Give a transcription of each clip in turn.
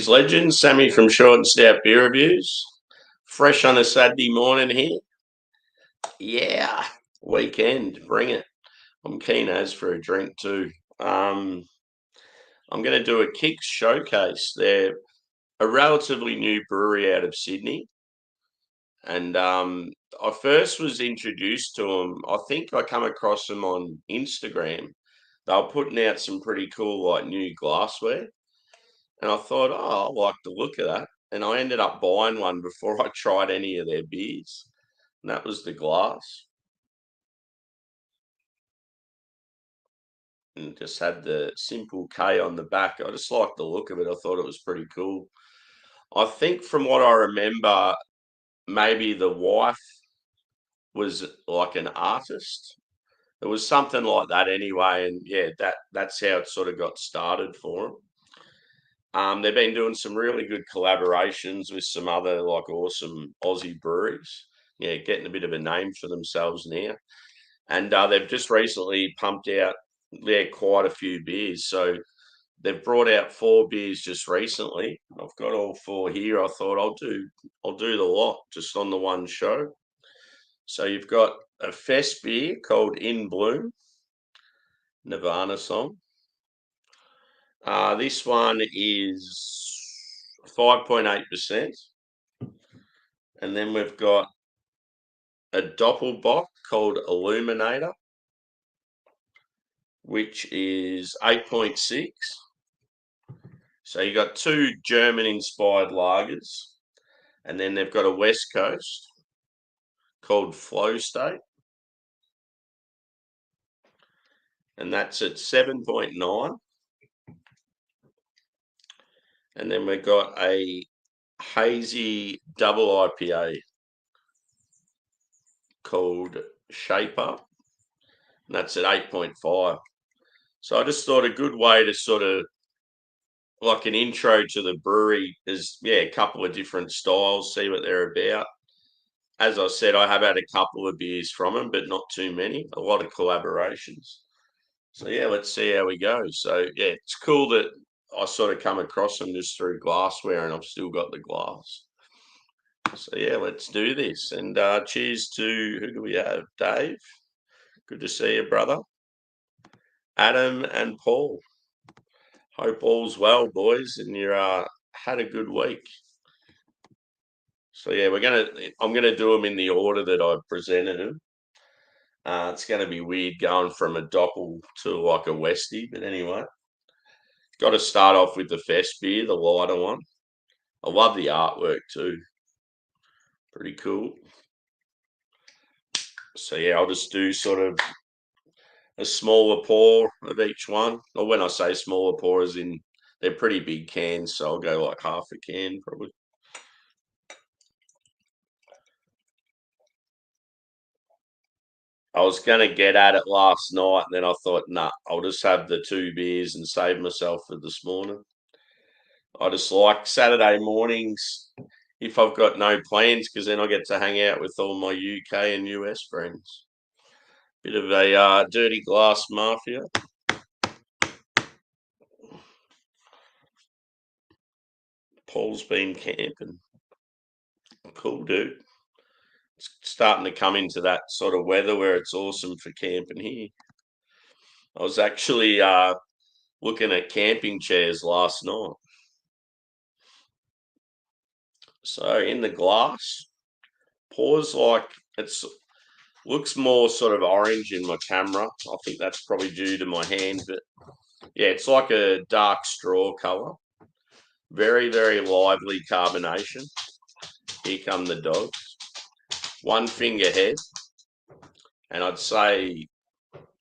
Cheers, legends. Sammy from Short and Stout Beer Reviews. Fresh on a Saturday morning here. Yeah, weekend. Bring it. I'm keen as for a drink too. I'm going to do a Kicks showcase. They're a relatively new brewery out of Sydney. And I first was introduced to them. I think I come across them on Instagram. They were putting out some pretty cool, like, new glassware. And I thought, oh, I like the look of that. And I ended up buying one before I tried any of their beers. And that was the glass. And just had the simple K on the back. I just liked the look of it. I thought it was pretty cool. I think from what I remember, maybe the wife was like an artist. It was something like that anyway. And yeah, that's how it sort of got started for them. They've been doing some really good collaborations with some other like awesome Aussie breweries. Yeah, getting a bit of a name for themselves now. And they've just recently pumped out quite a few beers. So they've brought out 4 beers just recently. I've got all 4 here. I thought I'll do the lot just on the one show. So you've got a fest beer called In Bloom, Nirvana song. This one is 5.8%. And then we've got a Doppelbock called Illuminator, which is 8.6. So you got 2 German-inspired lagers. And then they've got a West Coast called Flow State. And that's at 7.9. And then we've got a hazy double IPA called Shape Up, and that's at 8.5. So I just thought a good way to sort of like an intro to the brewery is, a couple of different styles, see what they're about. As I said, I have had a couple of beers from them, but not too many, a lot of collaborations. So yeah, let's see how we go. So yeah, it's cool that I sort of come across them just through glassware and I've still got the glass. So yeah, let's do this. And cheers to, who do we have? Dave. Good to see you, brother. Adam and Paul. Hope all's well, boys, and you had a good week. So yeah, I'm gonna do them in the order that I presented them. It's gonna be weird going from a doppel to like a Westie, but anyway, got to start off with the fest beer, the lighter one. I love the artwork too. Pretty cool. So yeah, I'll just do sort of a smaller pour of each one. Or when I say smaller pour, as in they're pretty big cans, so I'll go like half a can probably. I was going to get at it last night, and then I thought, nah, I'll just have the 2 beers and save myself for this morning. I just like Saturday mornings if I've got no plans, because then I get to hang out with all my UK and US friends. Bit of a dirty glass mafia. Paul's been camping. Cool, dude. It's starting to come into that sort of weather where it's awesome for camping here. I was actually looking at camping chairs last night. So in the glass, pours like it's looks more sort of orange in my camera. I think that's probably due to my hand, but yeah, it's like a dark straw color. Very, very lively carbonation. Here come the dogs. 1 finger head, and I'd say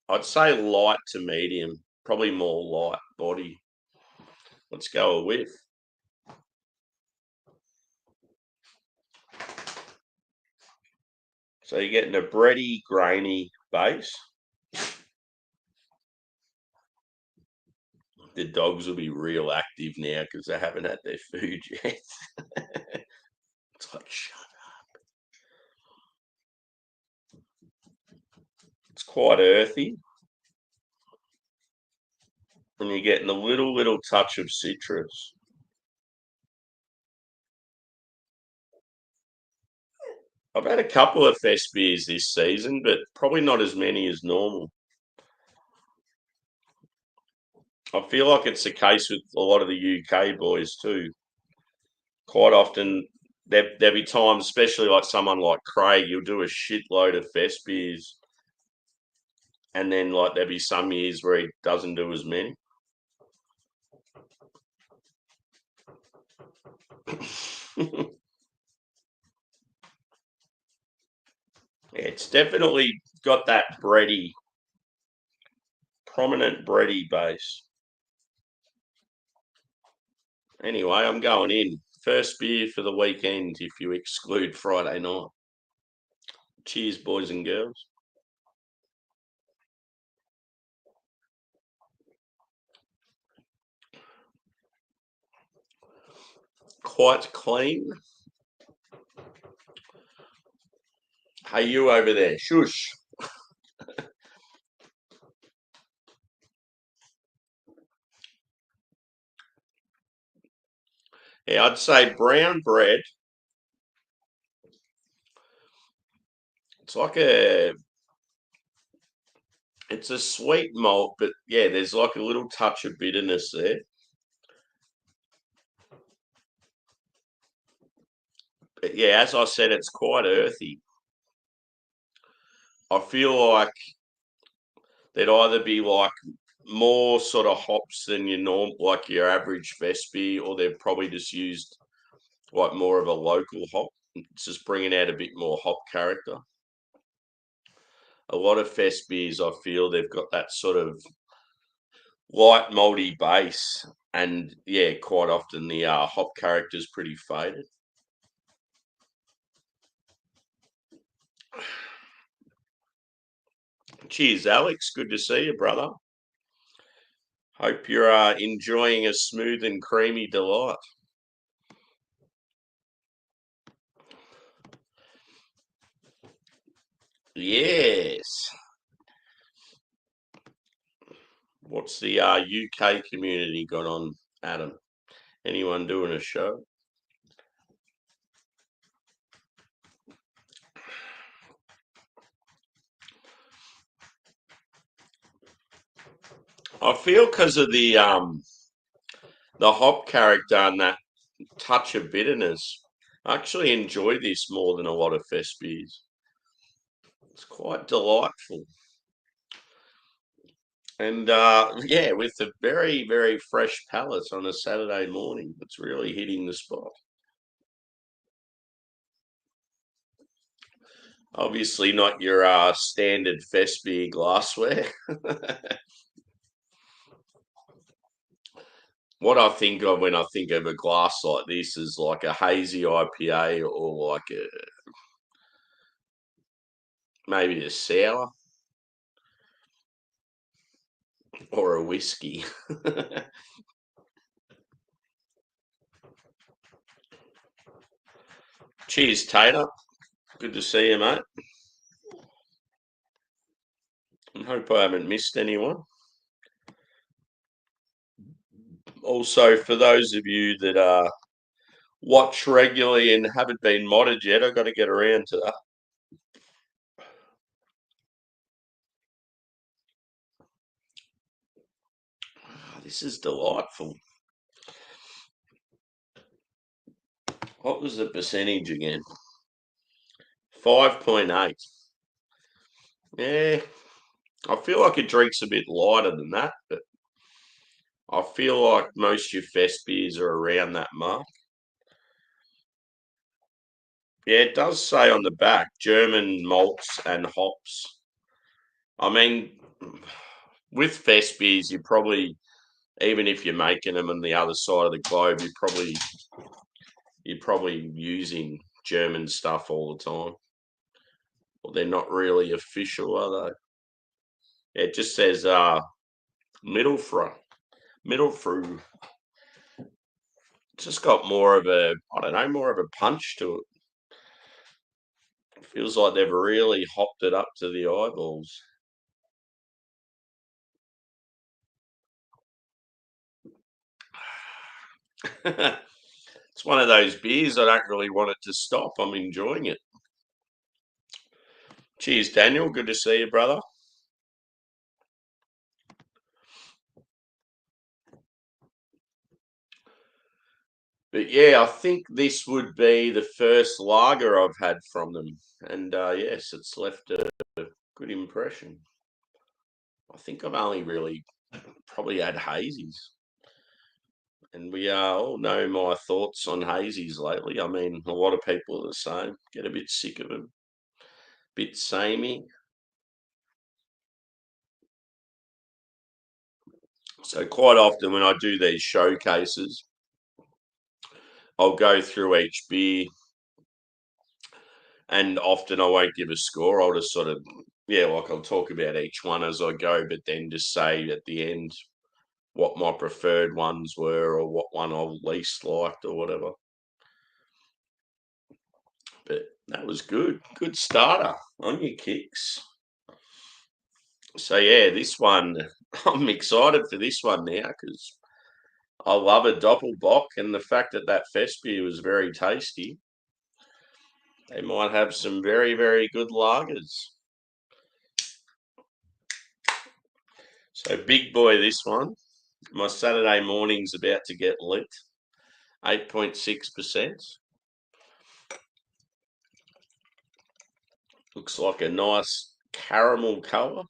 light to medium, probably more light body. Let's go a whiff. So you're getting a bready, grainy base. The dogs will be real active now because they haven't had their food yet. It's like, shut up. It's quite earthy. And you're getting a little touch of citrus. I've had a couple of fest beers this season, but probably not as many as normal. I feel like it's the case with a lot of the UK boys too. Quite often, there'll be times, especially like someone like Craig, you'll do a shitload of fest beers, and then like there'll be some years where he doesn't do as many. Yeah, it's definitely got that prominent bready base. Anyway, I'm going in. First beer for the weekend if you exclude Friday night. Cheers, boys and girls. Quite clean. Hey, you over there, shush. Yeah, I'd say brown bread. It's like it's a sweet malt, but yeah, there's like a little touch of bitterness there. But yeah, as I said, it's quite earthy. I feel like there'd either be like more sort of hops than like your average Vespi, or they've probably just used like more of a local hop. It's just bringing out a bit more hop character. A lot of fest beers, I feel they've got that sort of light malty base, and yeah, quite often the hop character's pretty faded. Cheers, Alex. Good to see you, brother. Hope you're enjoying a smooth and creamy delight. Yes. What's the UK community got on, Adam? Anyone doing a show? I feel because of the hop character and that touch of bitterness, I actually enjoy this more than a lot of fest beers. It's quite delightful. And yeah, with a very, very fresh palate on a Saturday morning, it's really hitting the spot. Obviously, not your standard fest beer glassware. What I think of when I think of a glass like this is like a hazy IPA, or like maybe a sour or a whiskey. Cheers, Tater. Good to see you, mate. I hope I haven't missed anyone. Also, for those of you that watch regularly and haven't been modded yet, I've got to get around to that. This is delightful. What was the percentage again? 5.8. Yeah, I feel like it drinks a bit lighter than that, but I feel like most of your fest beers are around that mark. Yeah, it does say on the back German malts and hops. I mean, with fest beers, you probably, even if you're making them on the other side of the globe, you're probably using German stuff all the time. Well, they're not really official, are they? It just says middle front, middle through. It's just got more of a, I don't know, more of a punch to it. It feels like they've really hopped it up to the eyeballs. It's one of those beers I don't really want it to stop. I'm enjoying it. Cheers, Daniel. Good to see you, brother. But yeah, I think this would be the first lager I've had from them. And yes, it's left a good impression. I think I've only really probably had hazies. And we all know my thoughts on hazies lately. I mean, a lot of people are the same. Get a bit sick of them, bit samey. So quite often when I do these showcases, I'll go through each beer, and often I won't give a score. I'll just sort of, yeah, like I'll talk about each one as I go, but then just say at the end what my preferred ones were or what one I least liked or whatever. But that was good. Good starter on your kicks. So yeah, this one, I'm excited for this one now because I love a doppelbock, and the fact that that fest beer was very tasty, they might have some very, very good lagers. So big boy, this one. My Saturday morning's about to get lit. 8.6%. Looks like a nice caramel colour.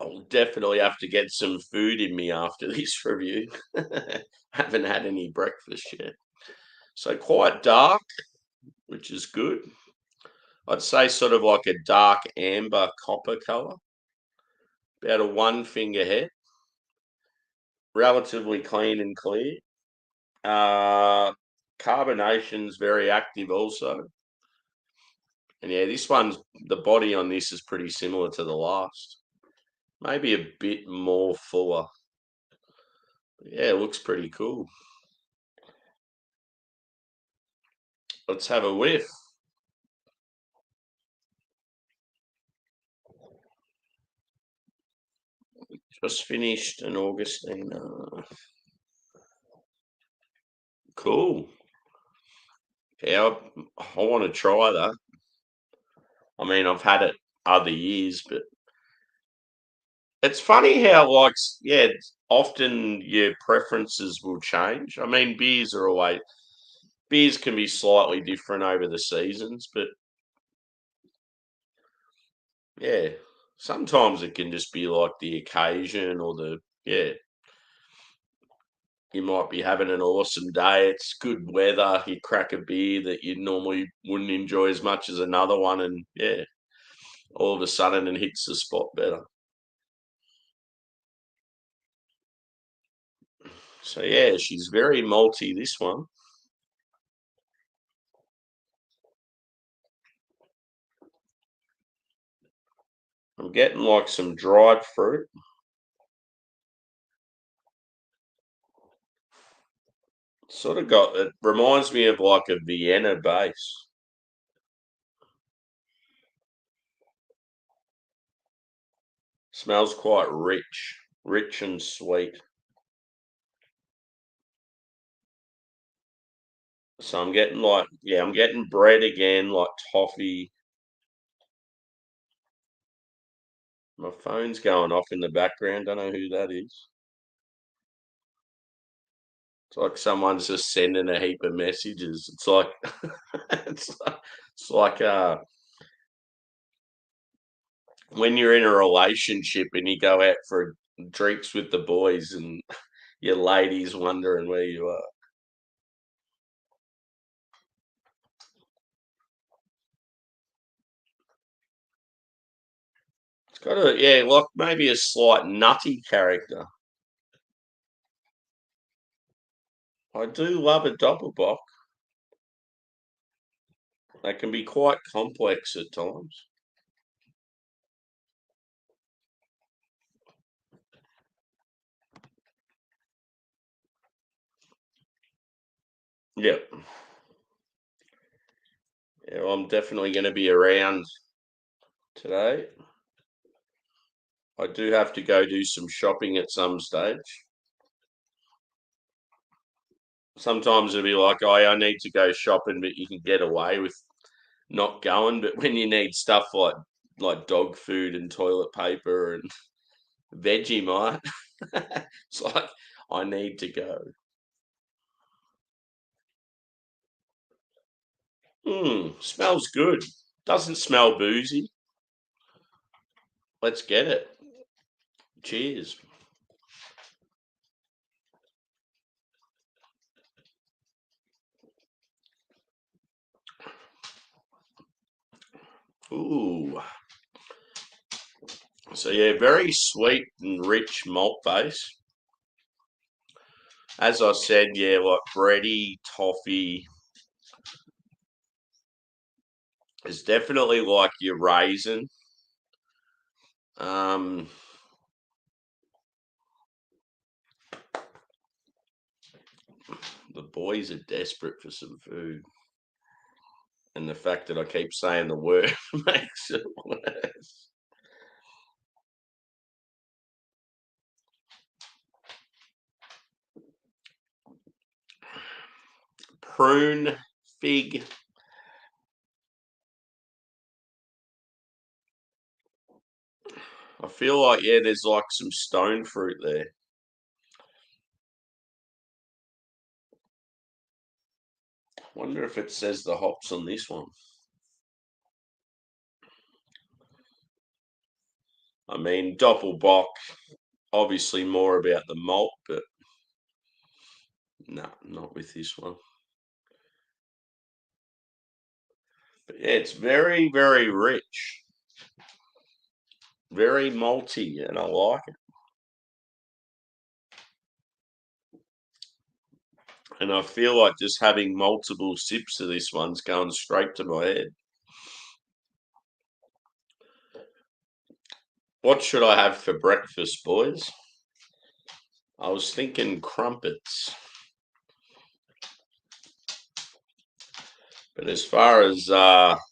I'll definitely have to get some food in me after this review. Haven't had any breakfast yet. So quite dark, which is good. I'd say sort of like a dark amber copper colour. About a one finger head. Relatively clean and clear. Carbonation's very active also. And yeah, this one's, the body on this is pretty similar to the last. Maybe a bit more fuller. Yeah, it looks pretty cool. Let's have a whiff. Just finished an Augustina. Cool. Yeah, I want to try that. I mean, I've had it other years, but it's funny how, like, yeah, often your preferences will change. I mean, beers can be slightly different over the seasons, but yeah, sometimes it can just be like the occasion or yeah, you might be having an awesome day. It's good weather. You crack a beer that you normally wouldn't enjoy as much as another one, and yeah, all of a sudden it hits the spot better. So yeah, she's very malty, this one. I'm getting like some dried fruit. Sort of got, it reminds me of like a Vienna base. Smells quite rich and sweet. So I'm getting like, yeah, I'm getting bread again, like toffee. My phone's going off in the background. Don't know who that is. It's like someone's just sending a heap of messages. It's like it's like, it's like when you're in a relationship and you go out for drinks with the boys and your lady's wondering where you are. It's got a, yeah, like maybe a slight nutty character. I do love a doppelbock. They can be quite complex at times. Yep. Yeah, well, I'm definitely going to be around today. I do have to go do some shopping at some stage. Sometimes it'll be like, oh, I need to go shopping, but you can get away with not going. But when you need stuff like dog food and toilet paper and Vegemite, it's like I need to go. Smells good. Doesn't smell boozy. Let's get it. Cheers. Ooh. So yeah, very sweet and rich malt base. As I said, yeah, like bready, toffee. It's definitely like your raisin. Um, the boys are desperate for some food. And the fact that I keep saying the word makes it worse. Prune, fig. I feel like, yeah, there's like some stone fruit there. Wonder if it says the hops on this one. I mean, Doppelbock, obviously more about the malt, but no, not with this one. But yeah, it's very, very rich, very malty, and I like it. And I feel like just having multiple sips of this one's going straight to my head. What should I have for breakfast, boys? I was thinking crumpets. But as far as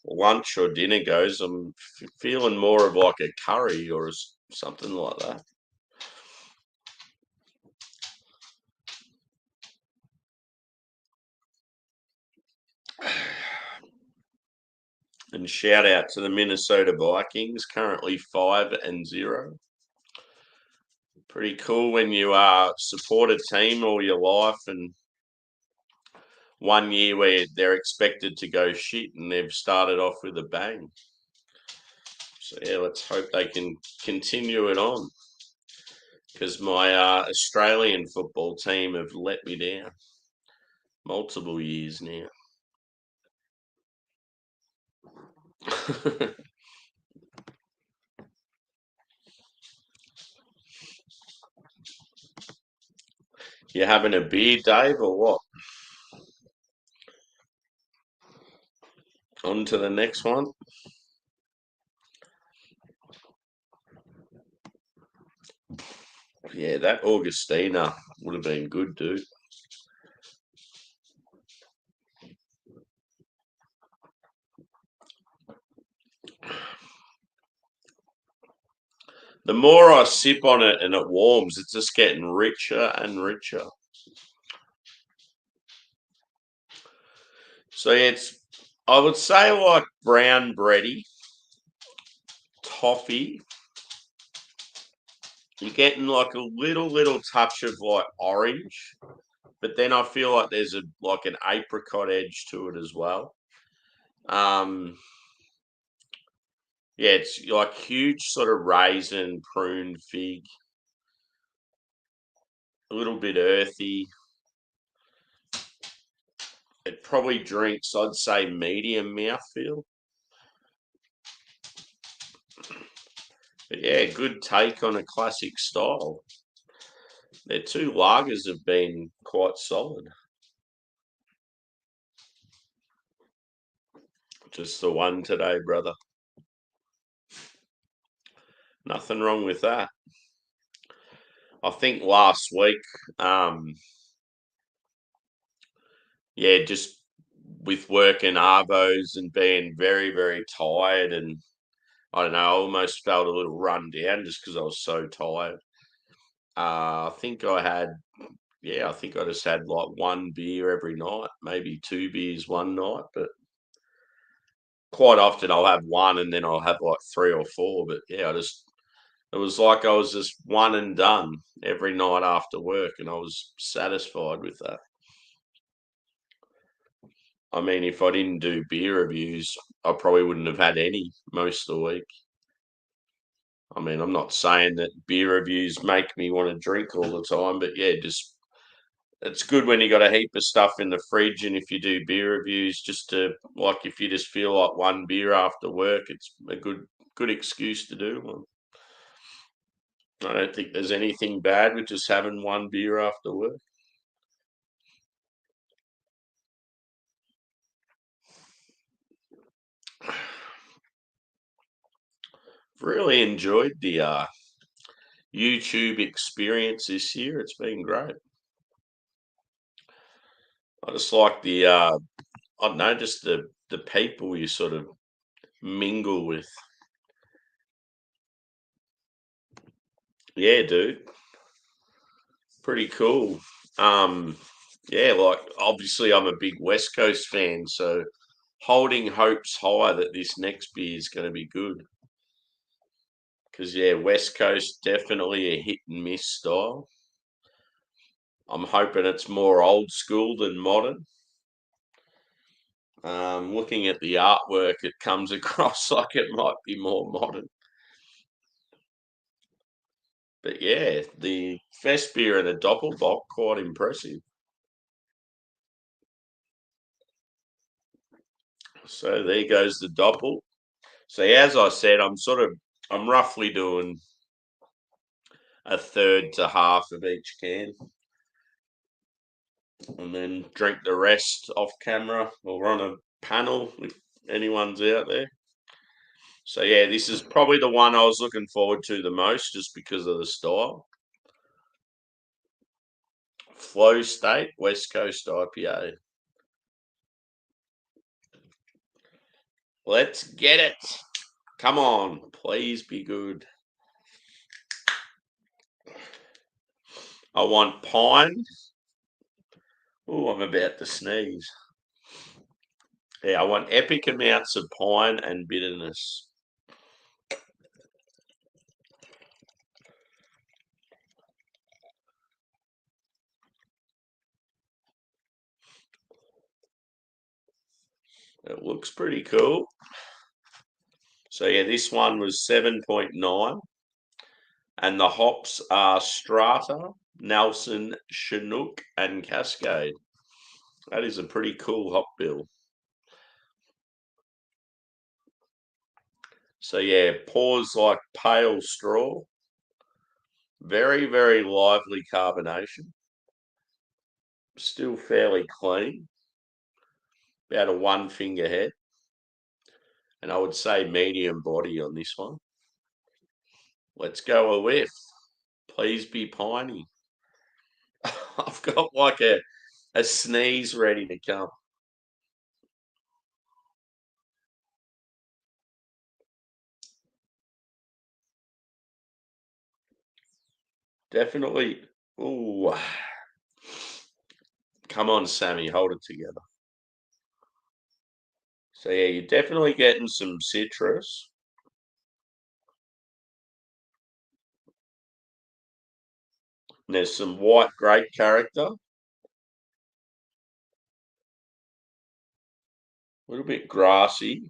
lunch or dinner goes, I'm feeling more of like a curry or something like that. And shout out to the Minnesota Vikings, currently 5-0. Pretty cool when you support a team all your life and one year where they're expected to go shit and they've started off with a bang. So yeah, let's hope they can continue it on because my Australian football team have let me down multiple years now. You having a beer, Dave, or what? On to the next one. Yeah, that Augustina would have been good, dude. The more I sip on it and it warms, it's just getting richer and richer. So I would say like brown bready, toffee. You're getting like a little touch of like orange, but then I feel like there's like an apricot edge to it as well. Um, yeah, it's like huge sort of raisin, prune, fig, a little bit earthy. It probably drinks, I'd say, medium mouthfeel. But yeah, good take on a classic style. Their two lagers have been quite solid. Just the one today, brother. Nothing wrong with that. I think last week, yeah, just with work and arvos and being very, very tired and I don't know, I almost felt a little run down just because I was so tired. I think I think I just had like one beer every night, maybe two beers one night, but quite often I'll have one and then I'll have like three or four. But yeah, it was like I was just one and done every night after work, and I was satisfied with that. I mean, if I didn't do beer reviews, I probably wouldn't have had any most of the week. I mean, I'm not saying that beer reviews make me want to drink all the time, but yeah, just it's good when you got a heap of stuff in the fridge, and if you do beer reviews, just to like if you just feel like one beer after work, it's a good excuse to do one. I don't think there's anything bad with just having one beer after work. Really enjoyed the YouTube experience this year. It's been great. I just like the I don't know, just the people you sort of mingle with. Yeah, dude, pretty cool. Um, yeah, like obviously I'm a big West Coast fan, so holding hopes high that this next beer is going to be good. Because yeah, West Coast definitely a hit and miss style. I'm hoping it's more old school than modern. Looking at the artwork, it comes across like it might be more modern. But yeah, the Fest beer and the Doppelbock quite impressive. So there goes the Doppel. So as I said, I'm roughly doing a third to half of each can, and then drink the rest off camera or on a panel if anyone's out there. So yeah, this is probably the one I was looking forward to the most, just because of the style. Flow State West Coast IPA. Let's get it. Come on, please be good. I want pine. Oh, I'm about to sneeze. Yeah, I want epic amounts of pine and bitterness. It looks pretty cool. So yeah, this one was 7.9, and the hops are Strata, Nelson, Chinook, and Cascade. That is a pretty cool hop bill. So yeah, pours like pale straw. Very, very lively carbonation. Still fairly clean. About a one finger head. And I would say medium body on this one. Let's go a whiff. Please be piney. I've got like a sneeze ready to come. Definitely. Ooh. Come on, Sammy, hold it together. So yeah, you're definitely getting some citrus. There's some white grape character. A little bit grassy.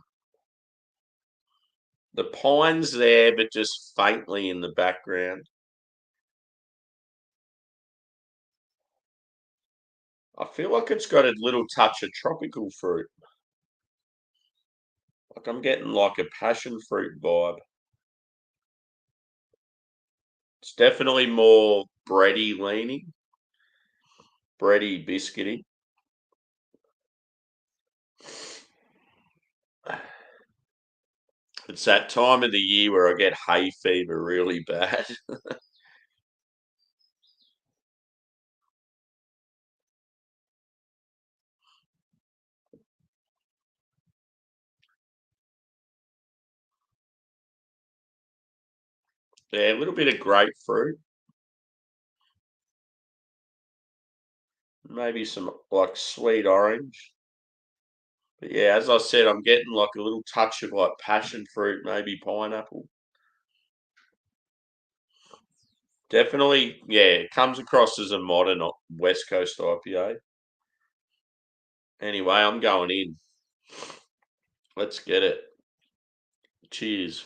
The pine's there, but just faintly in the background. I feel like it's got a little touch of tropical fruit. Like I'm getting like a passion fruit vibe. It's definitely more bready leaning, bready biscuity. It's that time of the year where I get hay fever really bad. Yeah, a little bit of grapefruit, maybe some like sweet orange. But yeah, as I said, I'm getting like a little touch of like passion fruit, maybe pineapple. Definitely, yeah, it comes across as a modern West Coast IPA. Anyway, I'm going in. Let's get it. Cheers.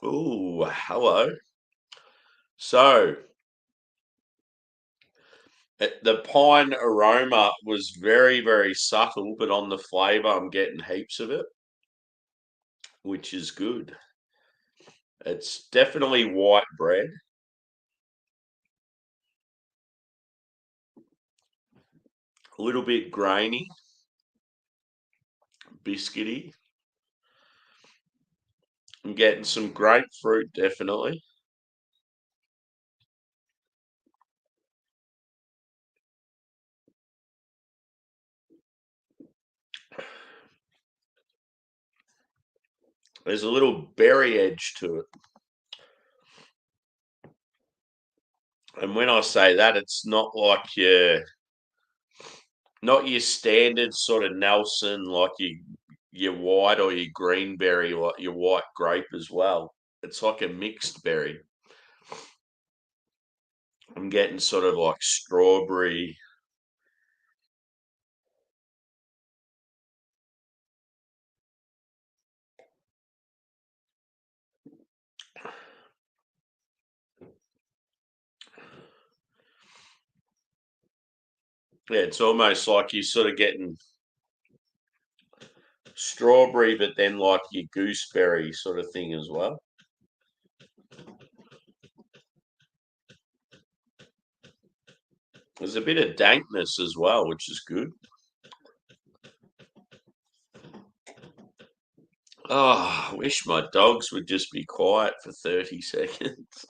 Ooh, hello. So, the pine aroma was very, very subtle, but on the flavour, I'm getting heaps of it, which is good. It's definitely white bread, a little bit grainy, biscuity. I'm getting some grapefruit, definitely. There's a little berry edge to it. And when I say that, it's not your standard sort of Nelson, like your white or your green berry, like your white grape as well. It's like a mixed berry. I'm getting sort of like strawberry. Yeah, it's almost like you're sort of getting strawberry, but then like your gooseberry sort of thing as well. There's a bit of dankness as well, which is good. Oh, I wish my dogs would just be quiet for 30 seconds.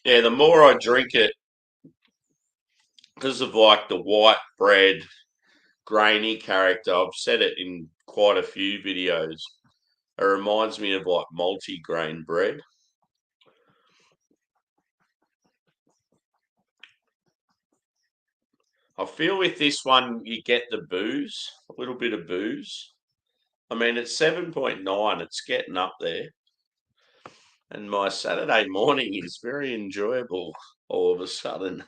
Yeah, the more I drink it, because of like the white bread, grainy character, I've said it in quite a few videos. It reminds me of like multi-grain bread. I feel with this one, you get the booze, a little bit of booze. I mean, it's 7.9, it's getting up there. And my Saturday morning is very enjoyable all of a sudden.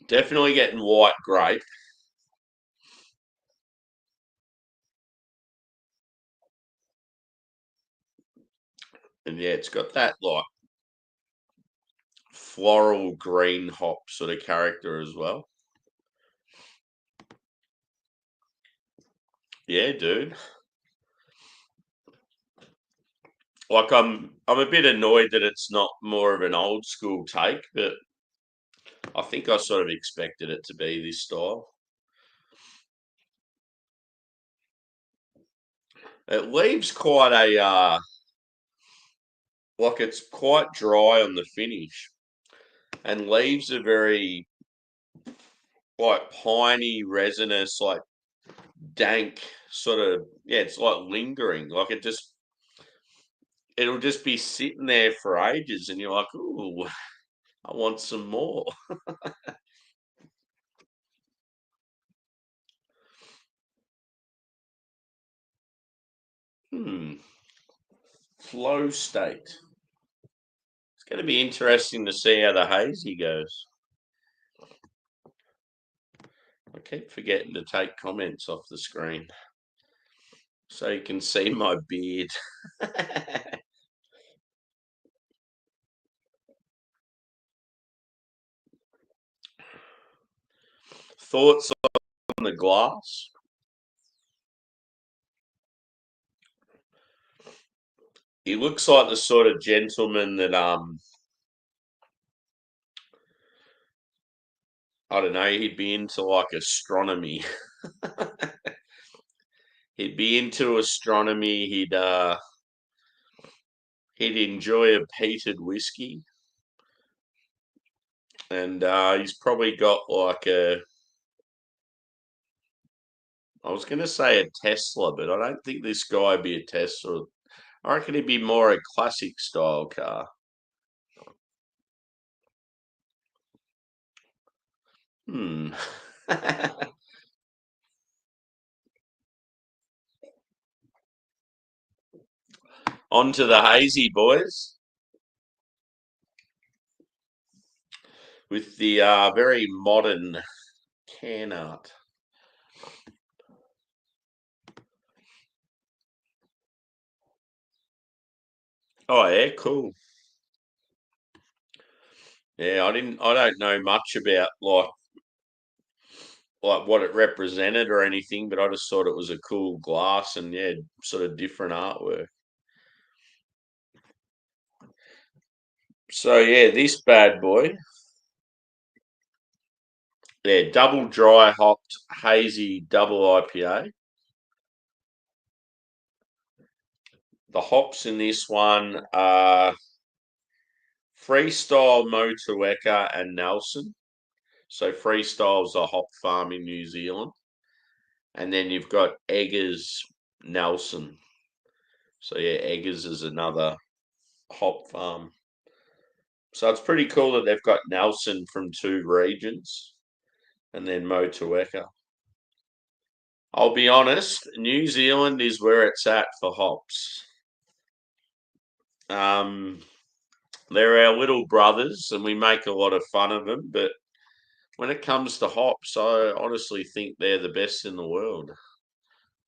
Definitely getting white grape. And yeah, it's got that like floral green hop sort of character as well. Yeah, dude. Like I'm a bit annoyed that it's not more of an old school take, but I think I sort of expected it to be this style. It leaves quite a like it's quite dry on the finish and leaves a very like piney, resinous, like dank sort of yeah, it's like lingering. Like it'll just be sitting there for ages and you're like, ooh, I want some more. Hmm. Flow state. going to be interesting to see how the hazy goes. I keep forgetting to take comments off the screen so you can see my beard. Thoughts on the glass? He looks like the sort of gentleman that I don't know, he'd be into like astronomy. He'd be into astronomy. He'd enjoy a peated whiskey, and he's probably got like a. I was going to say a Tesla, but I don't think this guy would be a Tesla. I reckon he'd be more a classic style car. Hmm. On to the hazy, boys, with the very modern can art. Oh yeah, cool. Yeah, I don't know much about like what it represented or anything, but I just thought it was a cool glass and yeah, sort of different artwork. So yeah, this bad boy, yeah, double dry hopped hazy double IPA. The hops in this one are Freestyle, Motueka, and Nelson. So Freestyle's a hop farm in New Zealand, and then you've got Eggers, Nelson. So yeah, Eggers is another hop farm. So it's pretty cool that they've got Nelson from two regions, and then Motueka. I'll be honest, New Zealand is where it's at for hops. Um, they're our little brothers, and we make a lot of fun of them. But when it comes to hops, I honestly think they're the best in the world.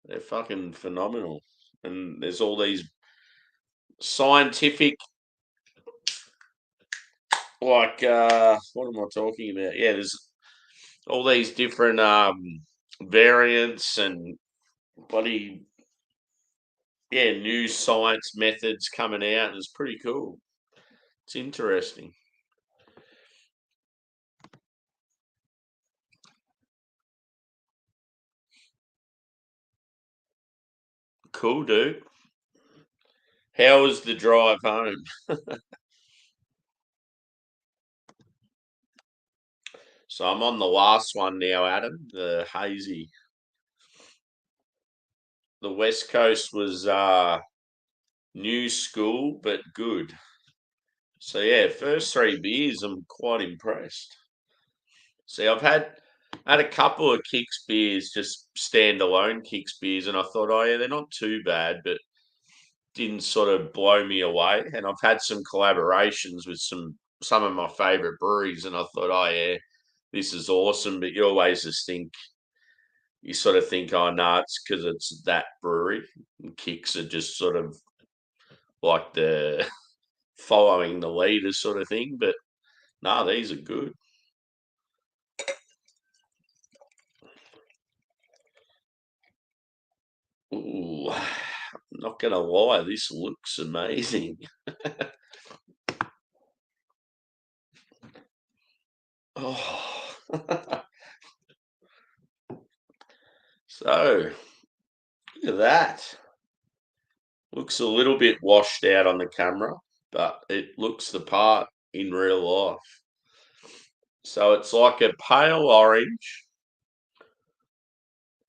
They're fucking phenomenal. And there's all these scientific, like, what am I talking about? Yeah, there's all these different variants and bloody, yeah, new science methods coming out. And it's pretty cool. It's interesting. Cool, dude. How was the drive home? So I'm on the last one now, Adam, the hazy. The West Coast was new school, but good. So yeah, first three beers, I'm quite impressed. See, I've had a couple of Kicks beers, just standalone Kicks beers, and I thought, oh yeah, they're not too bad, but didn't sort of blow me away. And I've had some collaborations with some of my favorite breweries, and I thought, oh yeah, this is awesome. But you always just think you sort of think, oh no, it's because it's that brewery. And Kicks are just sort of like the following the leader sort of thing. But no, these are good. Ooh, I'm not gonna lie, this looks amazing. Oh, so look at that. Looks a little bit washed out on the camera, but it looks the part in real life. So it's like a pale orange,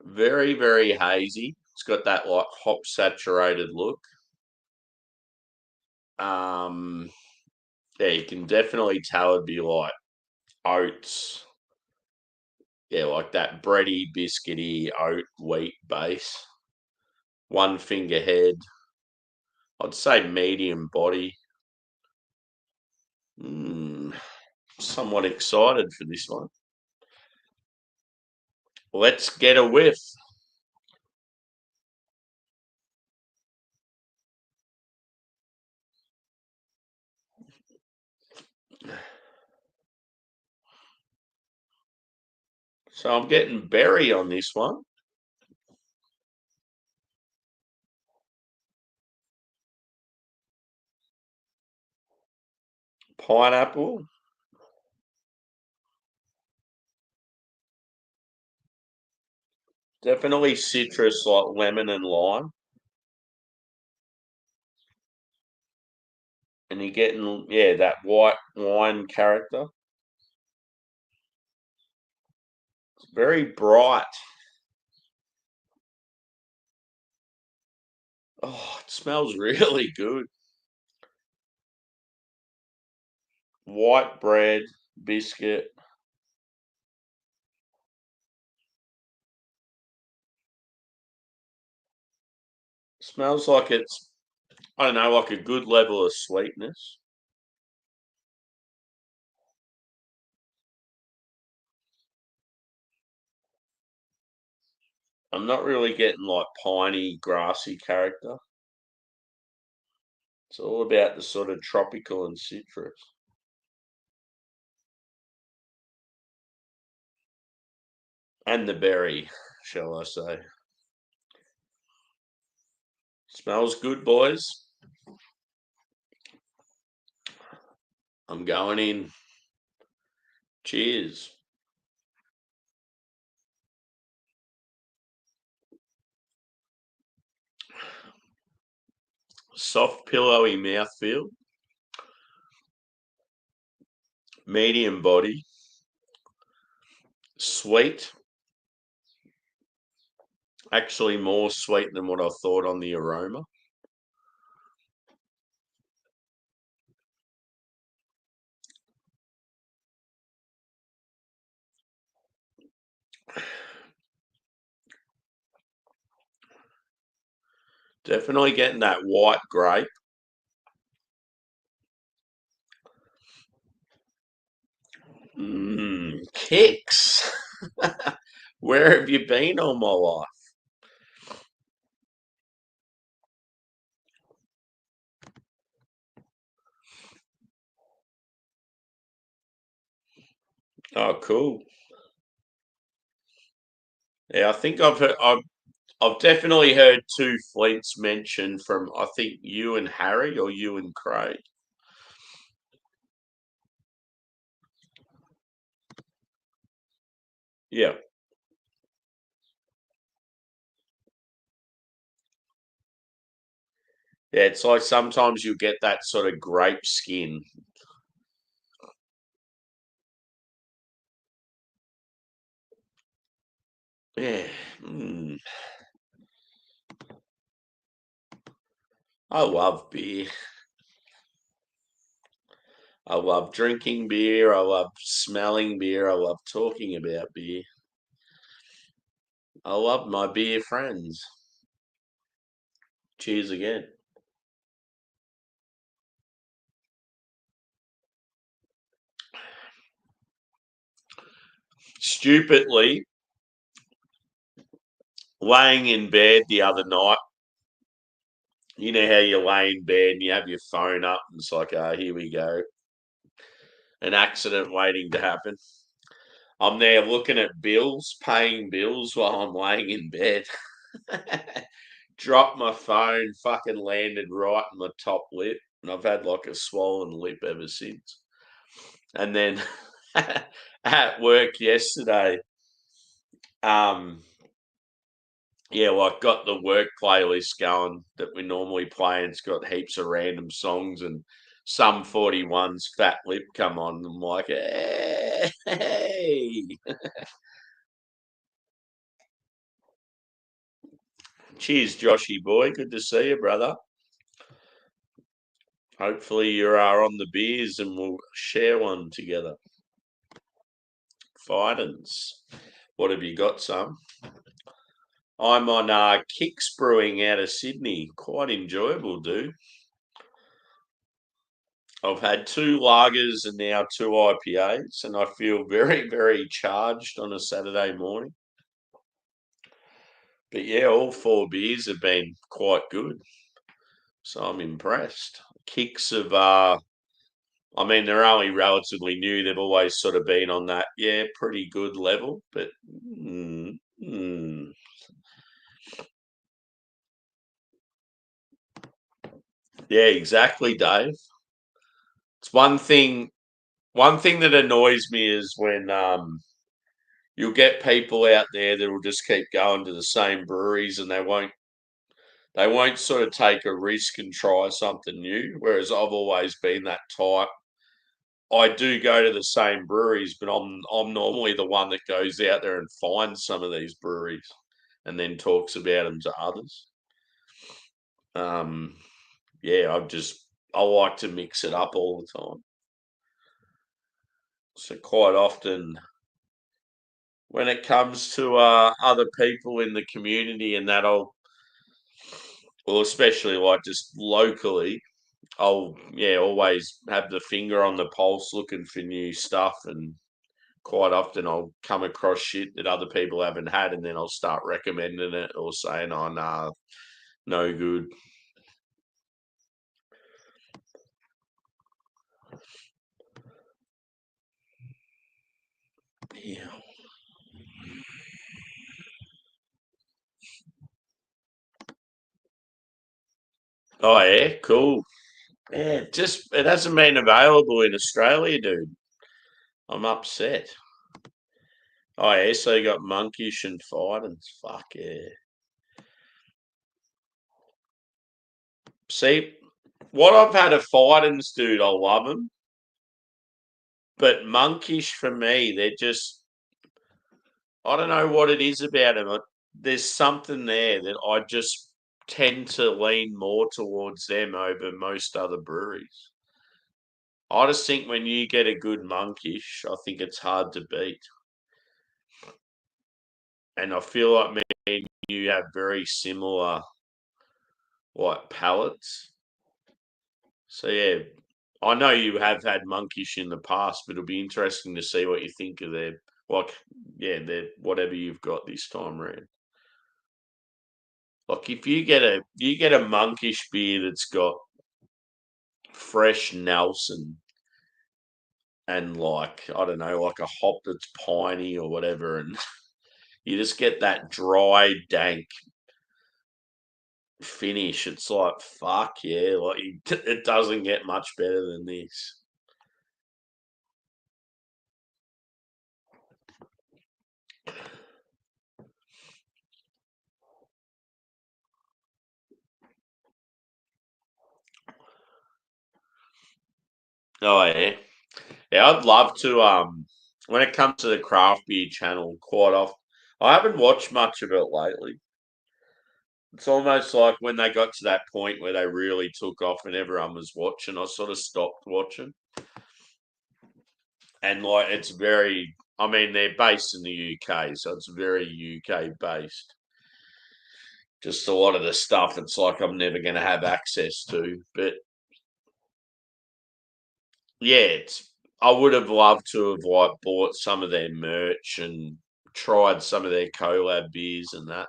very, very hazy. It's got that like hop saturated look. Um, yeah, you can definitely tell it'd be like oats. Yeah, like that bready, biscuity oat wheat base. One finger head. I'd say medium body. Somewhat excited for this one. Let's get a whiff. So I'm getting berry on this one. Pineapple. Definitely citrus like lemon and lime. And you're getting, yeah, that white wine character. It's very bright. Oh, it smells really good. White bread, biscuit. Smells like it's, I don't know, like a good level of sweetness. I'm not really getting like piney, grassy character. It's all about the sort of tropical and citrus. And the berry, shall I say. Smells good, boys. I'm going in. Cheers. Soft, pillowy mouthfeel. Medium body. Sweet. Actually more sweet than what I thought on the aroma. Definitely getting that white grape. Kicks. Where have you been all my life? Oh, cool. Yeah, I think I've definitely heard two fleets mentioned from I think you and Harry or you and Craig. Yeah. Yeah, it's like sometimes you get that sort of grape skin. Yeah. Mm. I love beer. I love drinking beer. I love smelling beer. I love talking about beer. I love my beer friends. Cheers again. Stupidly, laying in bed the other night, you know how you lay in bed and you have your phone up and it's like, oh, here we go. An accident waiting to happen. I'm there looking at bills, paying bills while I'm laying in bed. Dropped my phone, fucking landed right on the top lip, and I've had like a swollen lip ever since. And then at work yesterday, um, yeah, well, I got the work playlist going that we normally play, and it's got heaps of random songs and some 41's Fat Lip come on. And I'm like, hey. Cheers, Joshy boy. Good to see you, brother. Hopefully you are on the beers and we'll share one together. Fidens. What have you got, some? I'm on Kicks Brewing out of Sydney. Quite enjoyable, dude. I've had two lagers and now two IPAs, and I feel very, very charged on a Saturday morning. But yeah, all four beers have been quite good, so I'm impressed. Kicks of, I mean, they're only relatively new. They've always sort of been on that, yeah, pretty good level. But yeah, exactly, Dave. It's one thing. One thing that annoys me is when you'll get people out there that will just keep going to the same breweries and they won't sort of take a risk and try something new. Whereas I've always been that type. I do go to the same breweries, but I'm normally the one that goes out there and finds some of these breweries and then talks about them to others. Um, yeah, I like to mix it up all the time. So quite often when it comes to other people in the community and that, well, especially like just locally, I'll yeah always have the finger on the pulse, looking for new stuff, and quite often I'll come across shit that other people haven't had, and then I'll start recommending it or saying, "Oh, nah, no good." Yeah. Oh yeah, cool. Yeah, just it hasn't been available in Australia, dude. I'm upset. Oh yeah, so you got monkish and fightings. Fuck yeah. See, what I've had of fightings, dude, I love them. But monkish for me, they're just I don't know what it is about them. There's something there that I just tend to lean more towards them over most other breweries. I just think when you get a good monkish, I think it's hard to beat. And I feel like me and you have very similar like palates. So yeah, I know you have had monkish in the past, but it'll be interesting to see what you think of their like their whatever you've got this time around. Like if you get a monkish beer that's got fresh Nelson and like I don't know, like a hop that's piney or whatever, and you just get that dry, dank finish. It's like fuck yeah, like it doesn't get much better than this. Oh yeah, yeah. I'd love to. When it comes to the craft beer channel, quite often I haven't watched much of it lately. It's almost like when they got to that point where they really took off and everyone was watching, I sort of stopped watching. And like it's very I mean, they're based in the UK, so it's very UK based. Just a lot of the stuff it's like I'm never gonna have access to. But yeah, it's I would have loved to have like bought some of their merch and tried some of their collab beers and that.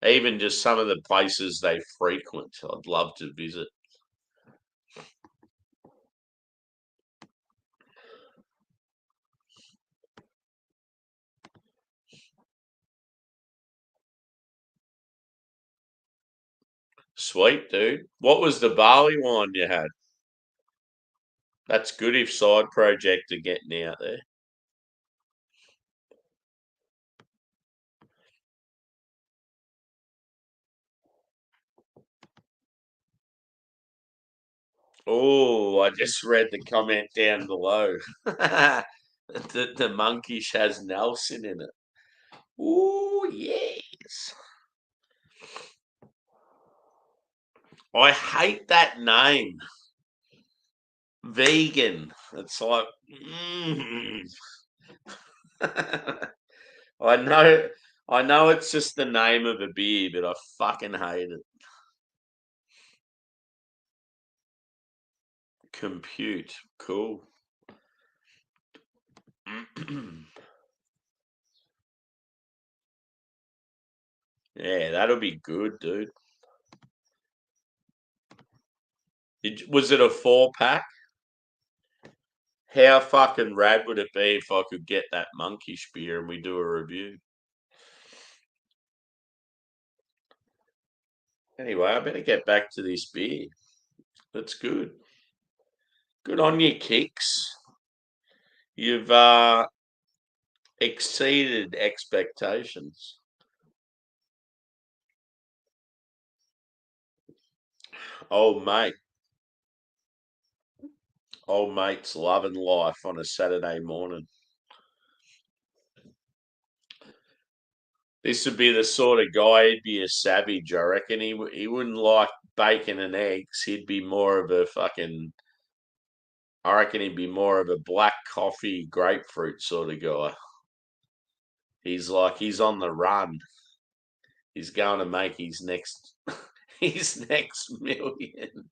Even just some of the places they frequent, I'd love to visit. Sweet, dude. What was the barley wine you had? That's good if side project are getting out there. Oh, I just read the comment down below. The monkish has Nelson in it. Oh, yes. I hate that name. Vegan. It's like, I know, I know it's just the name of a beer, but I fucking hate it. Compute. Cool. Yeah, that'll be good, dude. Was it a 4-pack? How fucking rad would it be if I could get that monkish beer and we do a review? Anyway, I better get back to this beer. That's good. Good on you, Kicks. You've exceeded expectations. Old mate. Old mate's loving life on a Saturday morning. This would be the sort of guy, he'd be a savage, I reckon. He wouldn't like bacon and eggs. He'd be more of a fucking, I reckon he'd be more of a black coffee, grapefruit sort of guy. He's on the run. He's going to make his next his next million.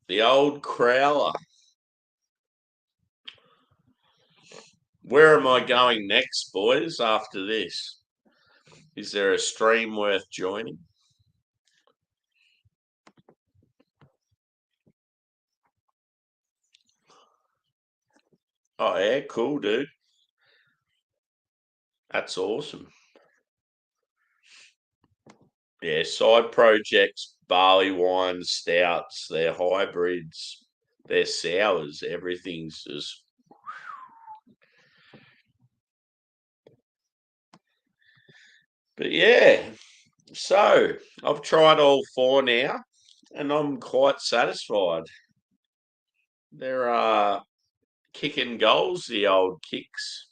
The old Crowler. Where am I going next, boys, after this? Is there a stream worth joining? Oh, yeah, cool, dude. That's awesome. Yeah, side projects, barley wine, stouts, their hybrids, their sours, everything's just. But yeah, so I've tried all four now, and I'm quite satisfied. There are kicking goals, the old Kicks.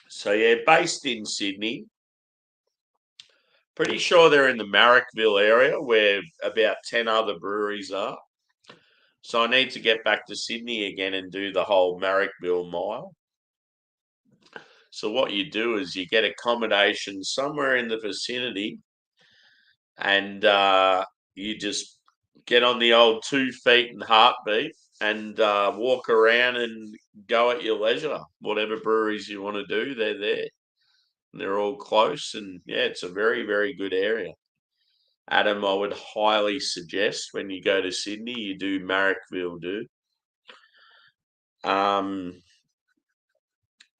So yeah, based in Sydney. Pretty sure they're in the Marrickville area where about 10 other breweries are. So I need to get back to Sydney again and do the whole Marrickville mile. So what you do is you get accommodation somewhere in the vicinity and you just get on the old 2 feet and heartbeat and walk around and go at your leisure. Whatever breweries you want to do, they're there. And they're all close and yeah, it's a very, very good area. Adam, I would highly suggest when you go to Sydney, you do Marrickville, dude.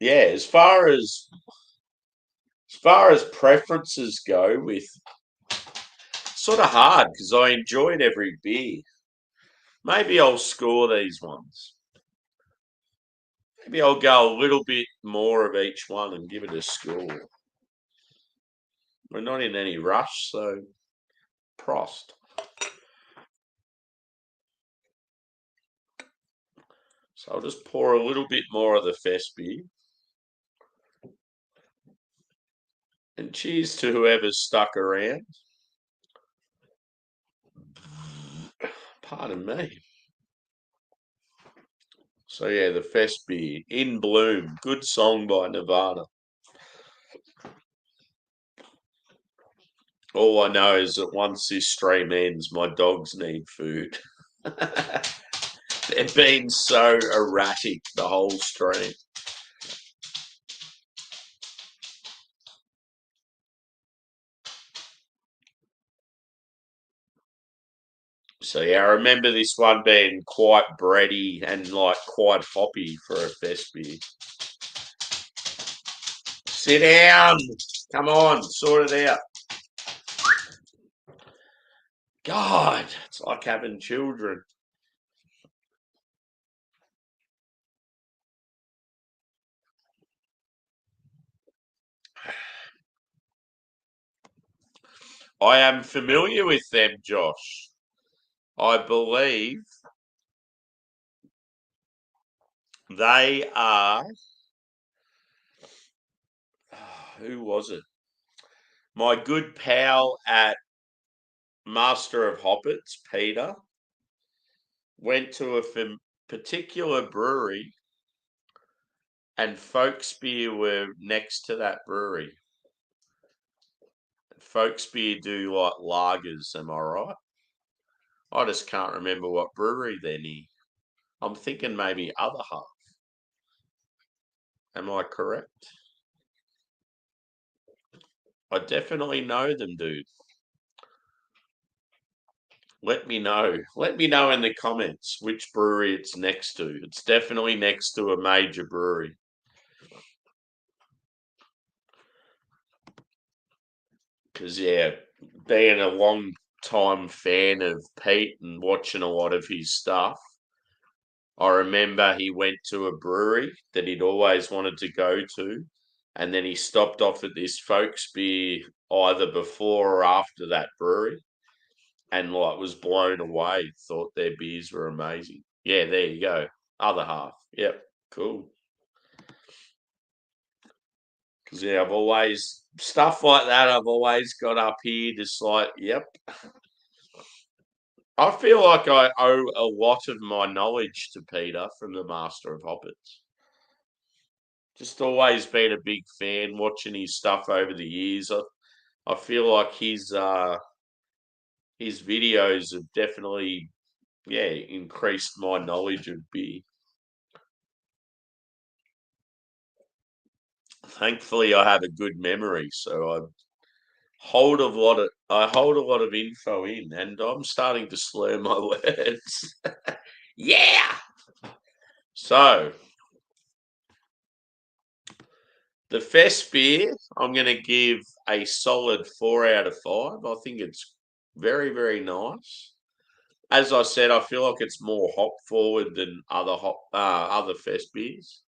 Yeah, as far as preferences go, with sort of hard because I enjoyed every beer. Maybe I'll score these ones. Maybe I'll go a little bit more of each one and give it a score. We're not in any rush, so Prost. So I'll just pour a little bit more of the Fest beer. And cheers to whoever's stuck around. Pardon me. So yeah, the Fest beer, In Bloom, good song by Nirvana. All I know is that once this stream ends, my dogs need food. They've been so erratic the whole stream. So yeah, I remember this one being quite bready and like quite hoppy for a Fest beer. Sit down. Come on, sort it out. God, it's like having children. I am familiar with them, Josh. I believe they are. Who was it? My good pal at master of hoppets, Peter, went to a particular brewery, and Folksbeer were next to that brewery. Folksbeer do like lagers, am I right? I just can't remember what brewery they're near. I'm thinking maybe Other Half. Am I correct? I definitely know them, dude. Let me know. Let me know in the comments which brewery it's next to. It's definitely next to a major brewery. Because, yeah, being a long time fan of Pete and watching a lot of his stuff, I remember he went to a brewery that he'd always wanted to go to, and then he stopped off at this Folks beer either before or after that brewery, and like was blown away. Thought their beers were amazing. Yeah, there you go. Other Half. Yep, cool. Because yeah, I've always stuff like that. I've always got up here, just like, yep. I feel like I owe a lot of my knowledge to Peter from the Master of Hoppets. Just always been a big fan, watching his stuff over the years. I feel like his videos have definitely, yeah, increased my knowledge of beer. Thankfully, I have a good memory, so I hold a lot of info in, and I'm starting to slur my words. Yeah. So the Fest beer, I'm going to give a solid 4 out of 5. I think it's very, very nice. As I said, I feel like it's more hop forward than other Fest beers.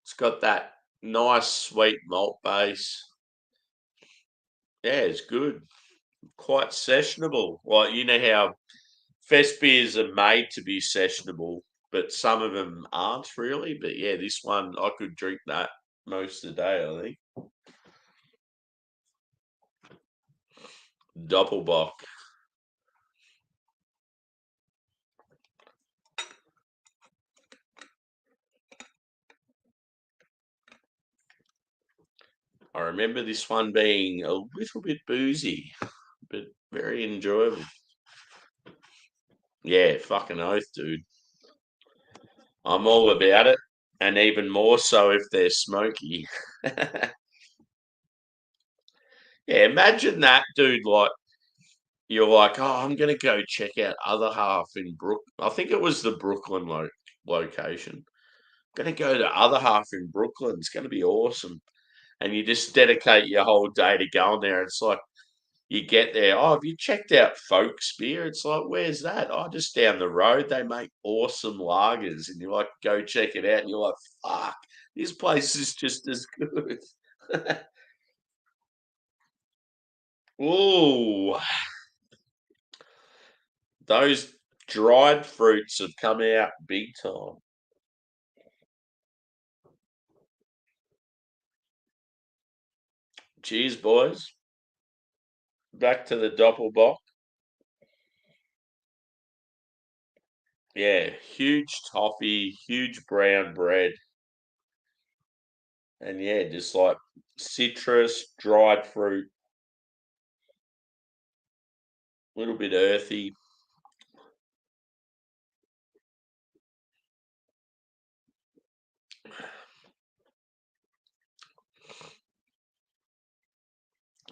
It's got that nice sweet malt base. Yeah, it's good. Quite sessionable. Like, you know how Fest beers are made to be sessionable, but some of them aren't really. But yeah, this one I could drink that most of the day, I think. Doppelbock. I remember this one being a little bit boozy, but very enjoyable. Yeah, fucking oath, dude. I'm all about it, and even more so if they're smoky. Yeah, imagine that, dude. Like, you're like, oh, I'm gonna go check out Other Half in Brook. I think it was the Brooklyn location. Gonna go to Other Half in Brooklyn. It's gonna be awesome. And you just dedicate your whole day to going there. It's like you get there. Oh, have you checked out Folks Beer? It's like, where's that? Oh, just down the road. They make awesome lagers, and you're like, go check it out. And you're like, fuck, this place is just as good. Ooh, those dried fruits have come out big time. Cheers, boys. Back to the Doppelbock. Yeah, huge toffee, huge brown bread. And yeah, just like citrus, dried fruit, a little bit earthy.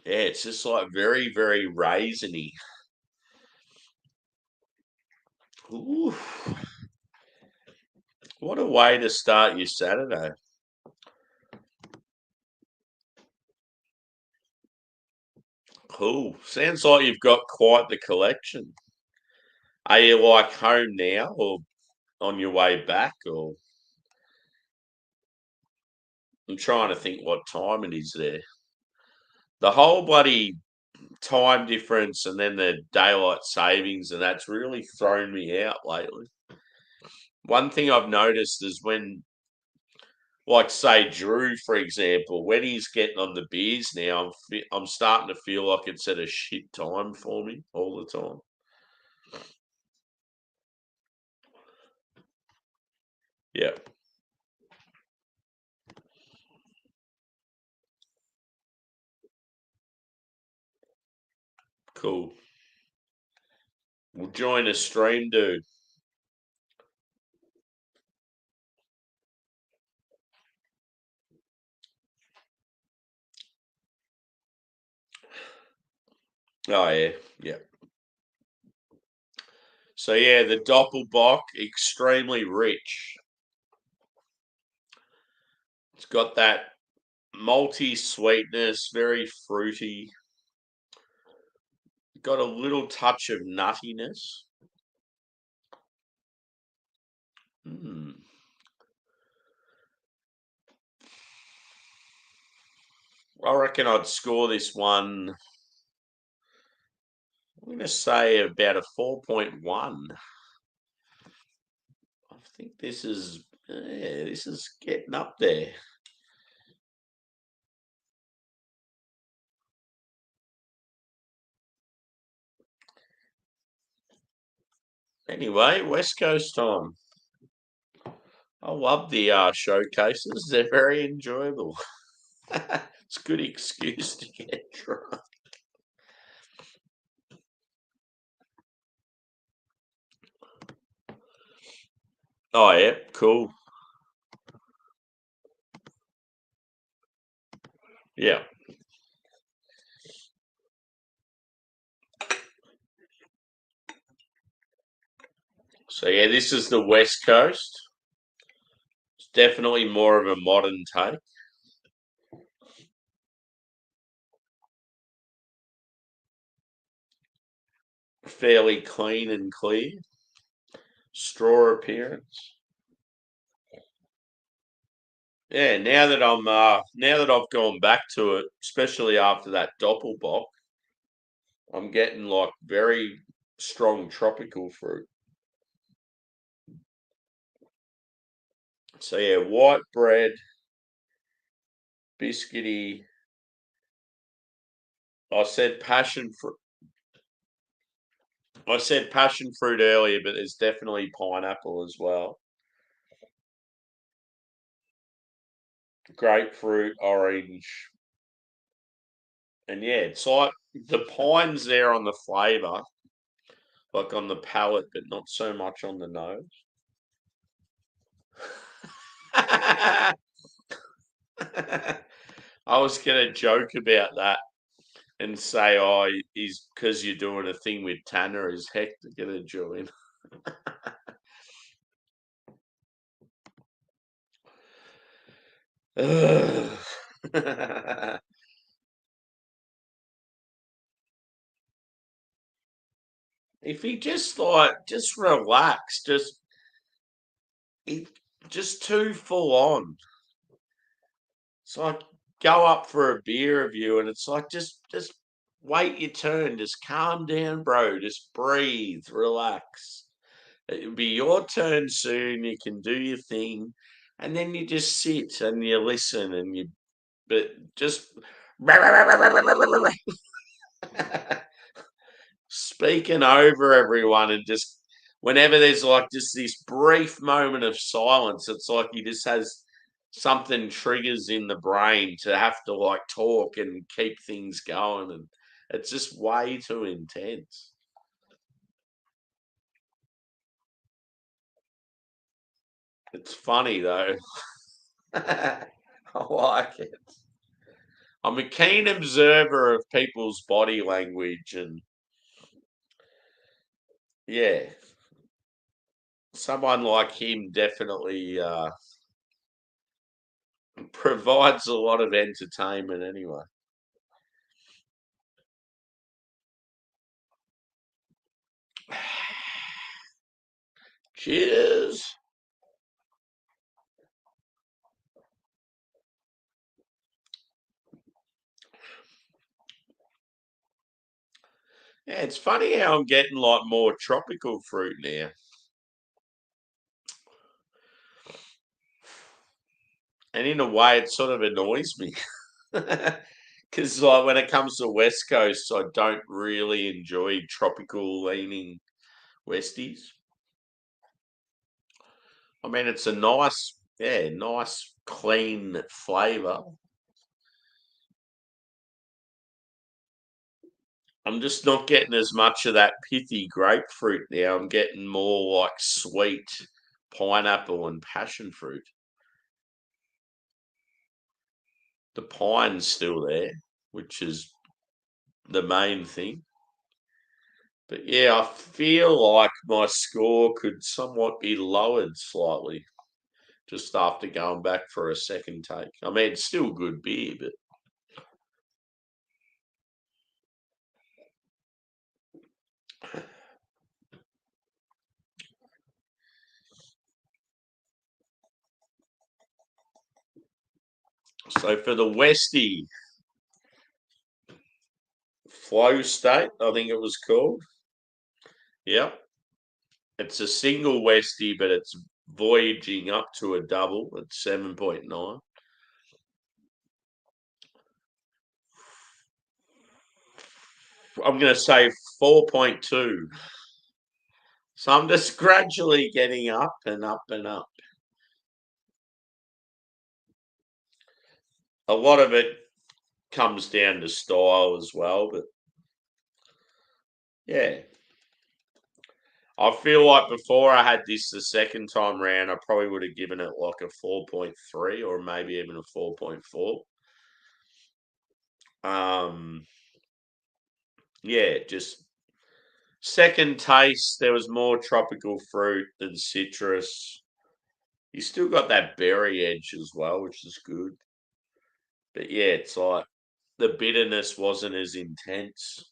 Yeah, it's just like very, very raisiny. Ooh, what a way to start your Saturday. Cool. Sounds like you've got quite the collection. Are you like home now or on your way back? Or I'm trying to think what time it is there. The whole bloody time difference and then the daylight savings, and that's really thrown me out lately. One thing I've noticed is when like say Drew, for example, when he's getting on the beers now, I'm starting to feel like it's at a shit time for me all the time. Yeah, cool. We'll join a stream, dude. Oh yeah, yeah. So yeah, the Doppelbock, extremely rich. It's got that malty sweetness, very fruity. Got a little touch of nuttiness. Mm. I reckon I'd score this one. I'm going to say about a 4.1. I think this is getting up there. Anyway, West Coast time. I love the showcases. They're very enjoyable. It's a good excuse to get drunk. Oh yeah, cool. Yeah. So yeah, this is the West Coast. It's definitely more of a modern take. Fairly clean and clear. Straw appearance. Yeah, now that I've gone back to it, especially after that Doppelbock, I'm getting like very strong tropical fruit. So yeah, white bread, biscuity. I said passion fruit. I said passion fruit earlier, but there's definitely pineapple as well. Grapefruit, orange, and yeah, it's like the pine's there on the flavour, like on the palate, but not so much on the nose. I was gonna joke about that and say, "Oh, he's because you're doing a thing with Tanner. Is Hector gonna join?" Ugh. If he just relax, he just too full on. It's like go up for a beer review, and it's like just wait your turn, just calm down, bro. Just breathe, relax. It'll be your turn soon. You can do your thing, and then you just sit and you listen, and you but just speaking over everyone, and just whenever there's like just this brief moment of silence, it's like he just has something triggers in the brain to have to like talk and keep things going, and it's just way too intense. It's funny though. I like it. I'm a keen observer of people's body language, and yeah, someone like him definitely provides a lot of entertainment anyway. Cheers. Yeah, it's funny how I'm getting like more tropical fruit now. And in a way, it sort of annoys me because, like, when it comes to West Coast, I don't really enjoy tropical leaning Westies. I mean, it's a nice clean flavour. I'm just not getting as much of that pithy grapefruit now. I'm getting more like sweet pineapple and passion fruit. The pine's still there, which is the main thing. But yeah, I feel like my score could somewhat be lowered slightly just after going back for a second take. I mean, it's still good beer, but so for the Westie Flow State, I think it was called. Yep. It's a single Westie, but it's voyaging up to a double at 7.9. I'm going to say 4.2. So I'm just gradually getting up and up and up. A lot of it comes down to style as well, but yeah. I feel like before I had this the second time round, I probably would have given it like a 4.3 or maybe even a 4.4. Yeah, just second taste, there was more tropical fruit than citrus. You still got that berry edge as well, which is good. But yeah, it's like the bitterness wasn't as intense.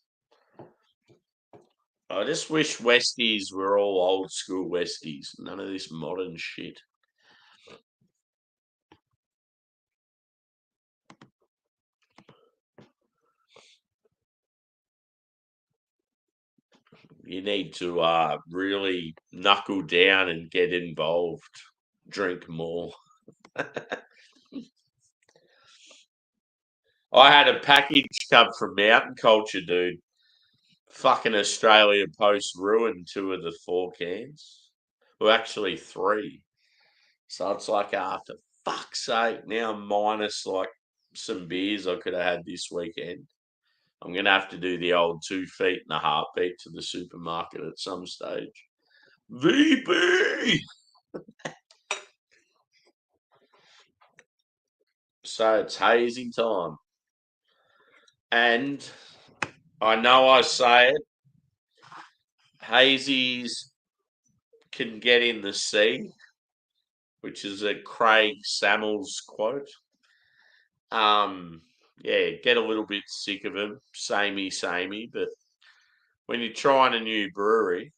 I just wish Westies were all old school Westies, none of this modern shit. You need to really knuckle down and get involved, drink more. I had a package come from Mountain Culture, dude. Fucking Australia Post ruined two of the four cans. Well, actually three. So it's like, for fuck's sake, now I'm minus like some beers I could have had this weekend. I'm going to have to do the old 2 feet and a heartbeat to the supermarket at some stage. VB! So it's hazing time. And I know I say it, hazies can get in the sea, which is a Craig Samuels quote. Yeah, get a little bit sick of them, samey, but when you're trying a new brewery,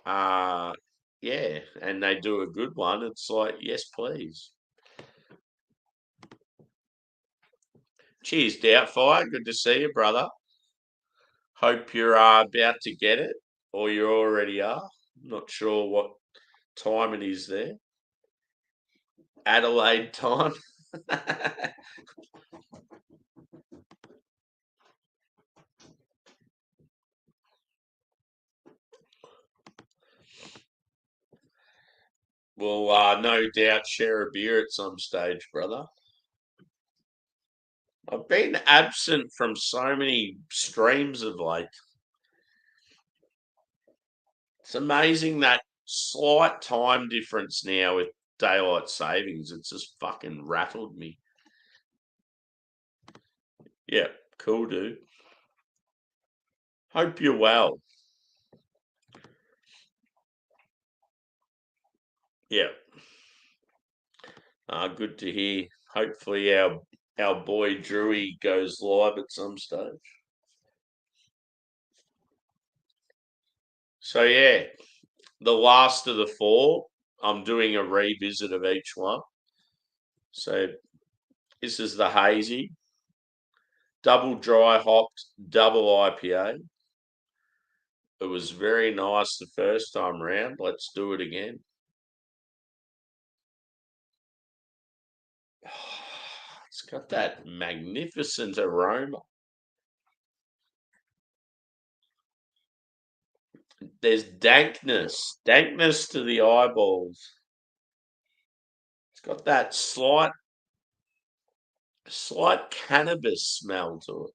uh, yeah, and they do a good one, it's like, yes, please. Cheers, Doubtfire. Good to see you, brother. Hope you're about to get it, or you already are. Not sure what time it is there. Adelaide time. We'll no doubt share a beer at some stage, brother. I've been absent from so many streams of late. It's amazing that slight time difference now with daylight savings. It's just fucking rattled me. Yeah, cool, dude. Hope you're well. Yeah. Good to hear. Hopefully our boy Drewy goes live at some stage. So yeah, the last of the four, I'm doing a revisit of each one. So this is the hazy, double dry hopped, double IPA. It was very nice the first time round. Let's do it again. It's got that magnificent aroma. There's dankness to the eyeballs. It's got that slight cannabis smell to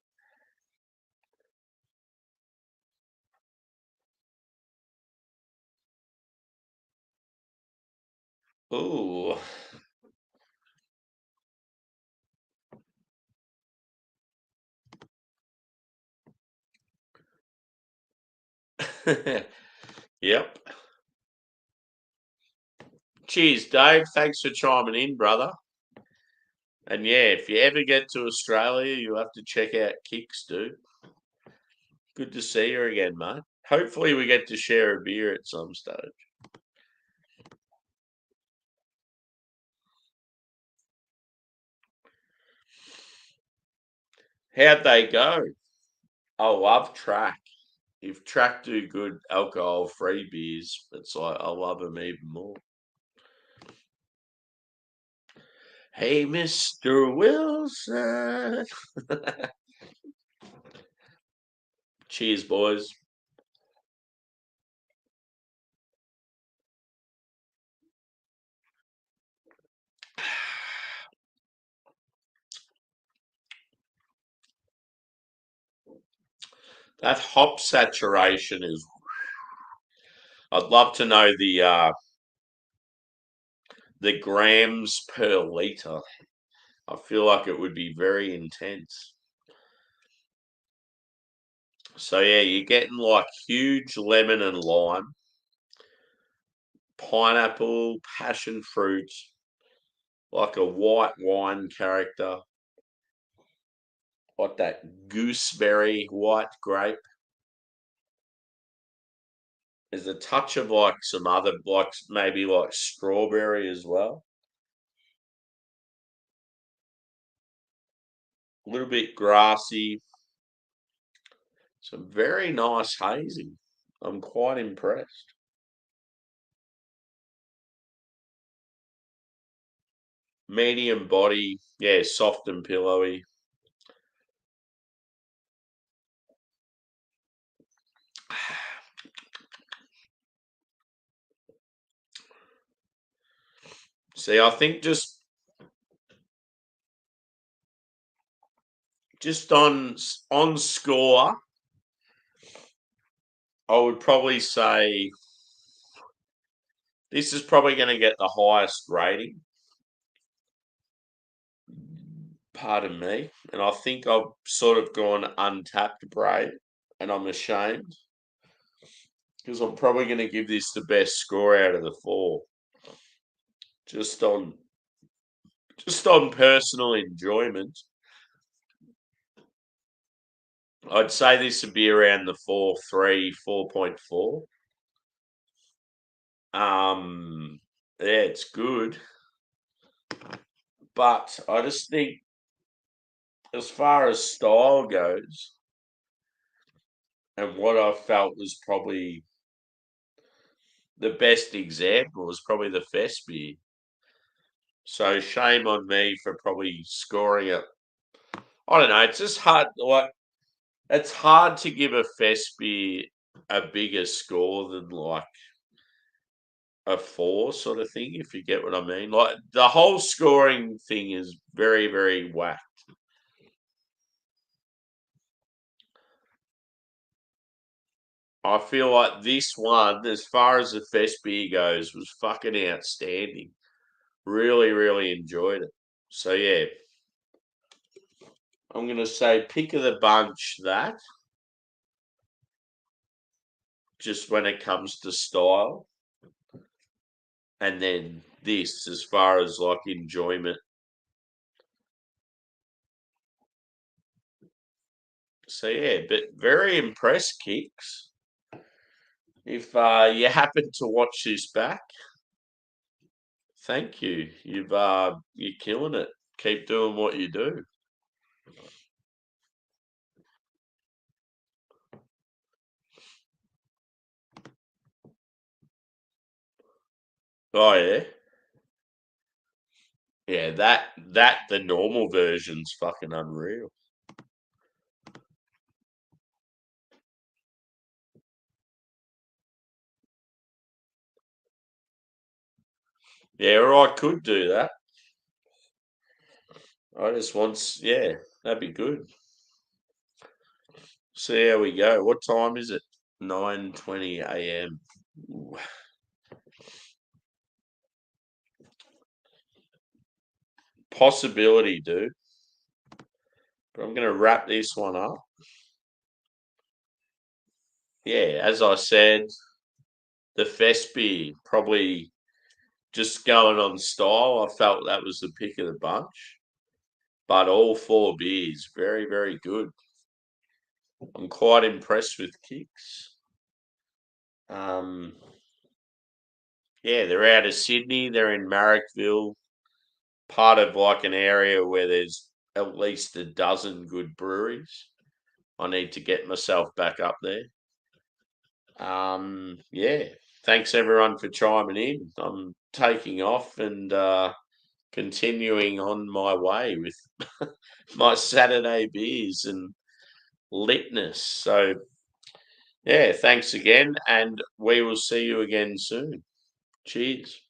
it. Ooh. Yep. Cheers, Dave. Thanks for chiming in, brother. And yeah, if you ever get to Australia, you'll have to check out Kicks, dude. Good to see you again, mate. Hopefully, we get to share a beer at some stage. How'd they go? I love Track. If Track do good alcohol-free beers, it's like I love them even more. Hey, Mr. Wilson. Cheers, boys. That hop saturation is. I'd love to know the grams per liter. I feel like it would be very intense. So yeah, you're getting like huge lemon and lime, pineapple, passion fruit, like a white wine character, like that gooseberry, white grape. There's a touch of like some other, like maybe like strawberry as well. A little bit grassy. Some very nice hazy. I'm quite impressed. Medium body, yeah, soft and pillowy. See, I think just on score, I would probably say this is probably going to get the highest rating. Pardon me, and I think I've sort of gone untapped brave, and I'm ashamed because I'm probably going to give this the best score out of the four, just on just on personal enjoyment. I'd say this would be around the 4.3, 4.4. Yeah, it's good, but I just think as far as style goes, and what I felt was probably the best example was probably the Fesby. So shame on me for probably scoring it. I don't know. It's just hard. Like it's hard to give a Fesby a bigger score than like a four sort of thing, if you get what I mean. Like the whole scoring thing is very, very whack. I feel like this one, as far as the Fesby goes, was fucking outstanding. Really, really enjoyed it. So yeah, I'm gonna say pick of the bunch that just when it comes to style, and then this as far as like enjoyment. So yeah, but very impressed, Kicks. If you happen to watch this back, thank you. You're killing it. Keep doing what you do. Oh yeah. Yeah, that the normal version's fucking unreal. Yeah, or I could do that. I just want, yeah, that'd be good. See how we go. What time is it? 9:20 a.m. Possibility, dude. But I'm gonna wrap this one up. Yeah, as I said, the Fesby probably just going on style. I felt that was the pick of the bunch. But all four beers, very, very good. I'm quite impressed with Kicks. Um, yeah, they're out of Sydney. They're in Marrickville, part of like an area where there's at least a dozen good breweries. I need to get myself back up there. Yeah, thanks everyone for chiming in. I'm taking off and continuing on my way with my Saturday beers and litness. So, yeah, thanks again, and we will see you again soon. Cheers.